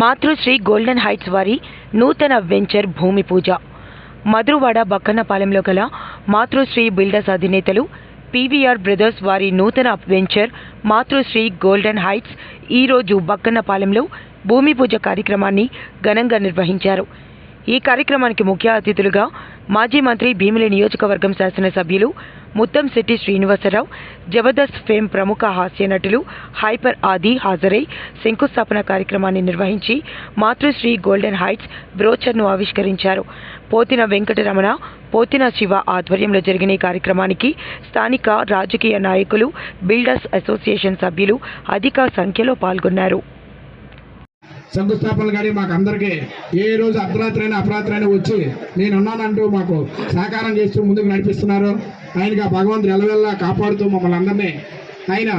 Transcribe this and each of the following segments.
మాతృశ్రీ golden heights వారి నూతన venture భూమి పూజ. మధురవాడ బక్కన్నపాలెంలో గల మాతృశ్రీ బిల్డర్స్ అధినేతలు పీవీఆర్ బ్రదర్స్ వారి నూతన వెంచర్ మాతృశ్రీ గోల్డెన్ హైట్స్ ఈరోజు బక్కన్నపాలెంలో భూమి పూజ కార్యక్రమాన్ని ఘనంగా నిర్వహించారు. ఈ కార్యక్రమానికి ముఖ్య అతిథులుగా మాజీ మంత్రి భీమిలి నియోజకవర్గం శాసనసభ్యులు ముత్తంశెట్టి శ్రీనివాసరావు, జబర్దస్త్ ఫేమ్ ప్రముఖ హాస్య నటులు హైపర్ ఆది హాజరై శంకుస్థాపన కార్యక్రమాన్ని నిర్వహించి మాతృశ్రీ గోల్డెన్ హైట్స్ బ్రోచర్ను ఆవిష్కరించారు. పోతిన వెంకటరమణ, పోతిన శివ ఆధ్వర్యంలో జరిగిన ఈ కార్యక్రమానికి స్థానిక రాజకీయ నాయకులు, బిల్డర్స్ అసోసియేషన్ సభ్యులు అధిక సంఖ్యలో పాల్గొన్నారు. శంకుస్థాపనలు కానీ మాకు అందరికీ ఏ రోజు అర్ధరాత్రి అయినా అపరాత్రి అయినా వచ్చి నేనున్నానంటూ మాకు సహకారం చేస్తూ ముందుకు నడిపిస్తున్నారు. ఆయనగా భగవంతుడు ఎల్లవెల్లా కాపాడుతూ మమ్మల్ని అందరినీ ఆయన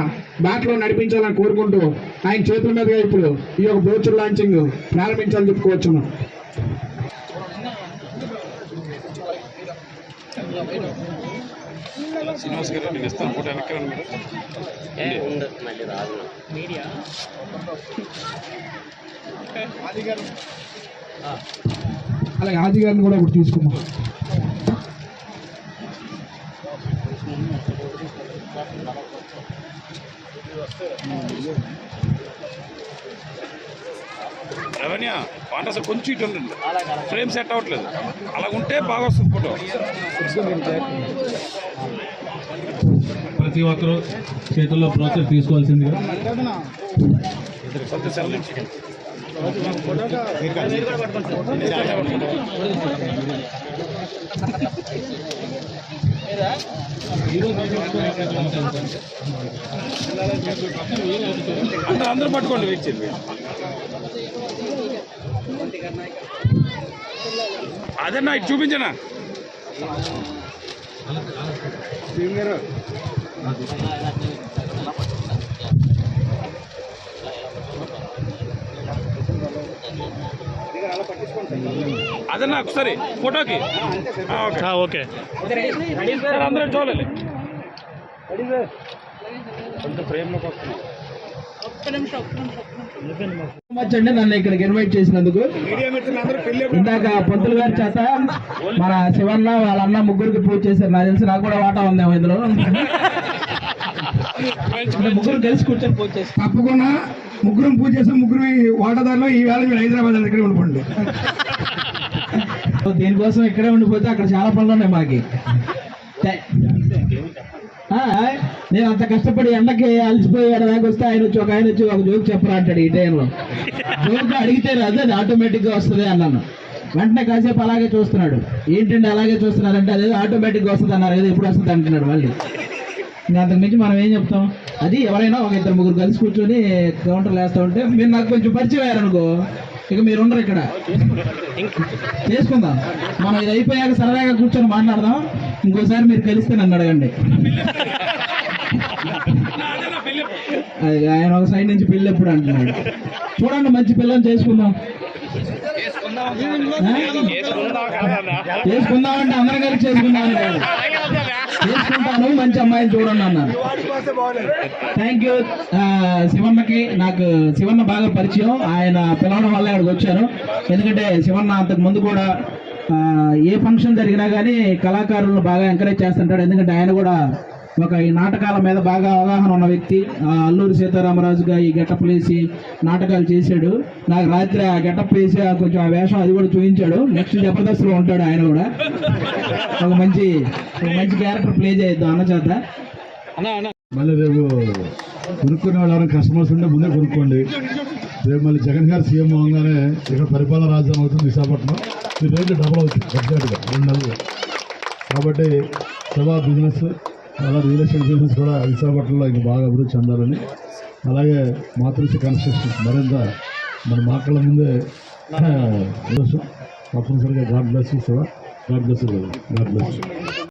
బాటలో నడిపించాలని కోరుకుంటూ ఆయన చేతుల మీదుగా ఇప్పుడు ఈ యొక్క బ్రోచర్ లాంచింగ్ ప్రారంభించాలని చెప్పుకోవచ్చున్నాం. శ్రీనివాస్ గారు నేను ఇస్తాను ఫోటో వెనక్కి అలాగే ఆది గారిని కూడా ఒకటి తీసుకున్నాం. రవణ్య పాట అసలు కొంచెం ఇటు ఉండండి, ఫ్రేమ్ సెట్ అవ్వట్లేదు. అలా ఉంటే బాగా వస్తుంది ఫోటో. ప్రతి ఒక్కరూ చేతుల్లో బ్రోచర్ తీసుకోవాల్సిందిగా. అందరూ పట్టుకోండి, వెయిట్ చేయండి. అదన్నా ఇటు చూపించనా. అదన్నా ఒకసారి ఫోటోకి. ఓకే సార్ అందరూ చూడాలి. కొంచెం ఫ్రేమ్లోకి వస్తుంది. నన్ను ఇక్కడికి ఇన్వైట్ చేసినందుకు. ఇందాక పంతులు గారి చేత మన శివన్న వాళ్ళ అన్న ముగ్గురికి పూజ చేశారు. నాకు తెలిసి నాకు కూడా వాటా ఉందేమో ఇందులో. ముగ్గురు కలిసి కూర్చొని పూజ చేసి తప్పకుండా ముగ్గురు పూజ చేసి ముగ్గురు వాటాదారులు ఈ వేళ మీరు హైదరాబాద్ దగ్గరే ఉండిపోండి. దీనికోసం ఇక్కడే ఉండిపోతే అక్కడ చాలా పనులు ఉన్నాయి మాకి. నేను అంత కష్టపడి ఎండకి అలసిపోయాడు దాకా వస్తే ఆయన వచ్చి ఒక జోక్ చెప్పరా అంటాడు. ఈ టైంలో జోక్ అడిగితే అదే ఆటోమేటిక్గా వస్తుంది అన్నాను. వెంటనే కాసేపు అలాగే చూస్తున్నాడు. ఏంటంటే అలాగే చూస్తున్నారంటే అదే ఆటోమేటిక్గా వస్తుంది అన్నారు కదా, ఎప్పుడు వస్తుంది అంటున్నాడు మళ్ళీ. ఇంకా అంతకు మించి మనం ఏం చెప్తాం. అది ఎవరైనా ఒక ఇద్దరు ముగ్గురు కలిసి కూర్చొని కౌంటర్లు వేస్తూ ఉంటే మీరు నాకు కొంచెం పరిచయం అయ్యారనుకో, ఇక మీరు ఉండరు ఇక్కడ. చేసుకుందాం మనం, ఇది అయిపోయాక సరదాగా కూర్చొని మాట్లాడదాం. ఇంకోసారి మీరు కలిస్తే నన్ను అడగండి. ఆయన ఒక సైడ్ నుంచి పెళ్ళి ఎప్పుడు అంటున్నాడు. చూడండి, మంచి పిల్లని చేసుకుందాం. చేసుకుందామంటే అందరం కలిసి చేసుకుందాం. చేసుకుంటాను, మంచి అమ్మాయిని చూడండి అన్నారు. థ్యాంక్ యూ శివన్నకి. నాకు శివన్న బాగా పరిచయం. ఆయన పిలవడం వల్ల ఇక్కడికి వచ్చాను. ఎందుకంటే శివన్న అంతకు ముందు కూడా ఏ ఫంక్షన్ జరిగినా కానీ కళాకారులను బాగా ఎంకరేజ్ చేస్తుంటాడు. ఎందుకంటే ఆయన కూడా ఒక ఈ నాటకాల మీద బాగా అవగాహన ఉన్న వ్యక్తి. అల్లూరి సీతారామరాజుగా ఈ గెటప్ వేసి నాటకాలు చేశాడు. నాకు రాత్రి ఆ గెటప్ వేసి కొంచెం ఆ వేషం అది కూడా చూపించాడు. నెక్స్ట్ జబర్దస్త్లో ఉంటాడు ఆయన కూడా. ఒక మంచి క్యారెక్టర్ ప్లే చేద్దాం అన్న చేత. మళ్ళీ రేపు కొనుక్కునే వాళ్ళు కస్టమర్స్ ఉంటే ముందే కొనుక్కోండి. రేపు మళ్ళీ జగన్ గారు సీఎం అవగానే ఇక్కడ పరిపాలన రాజధాని అవుతుంది విశాఖపట్నం. ఈ రేట్లు డబుల్ అవుతుంది ఎగ్జాక్ట్గా 2 నెలలు. కాబట్టి సభా బిజినెస్, అలా రియల్ ఎస్టేట్ బిజినెస్ కూడా విశాఖపట్నంలో ఇంకా బాగా అభివృద్ధి చెందాలని, అలాగే మాతృశ్రీ కన్స్ట్రక్షన్ మరింత మన మాటల ముందే తప్పనిసరిగా గాడ్ బ్లెస్. God bless.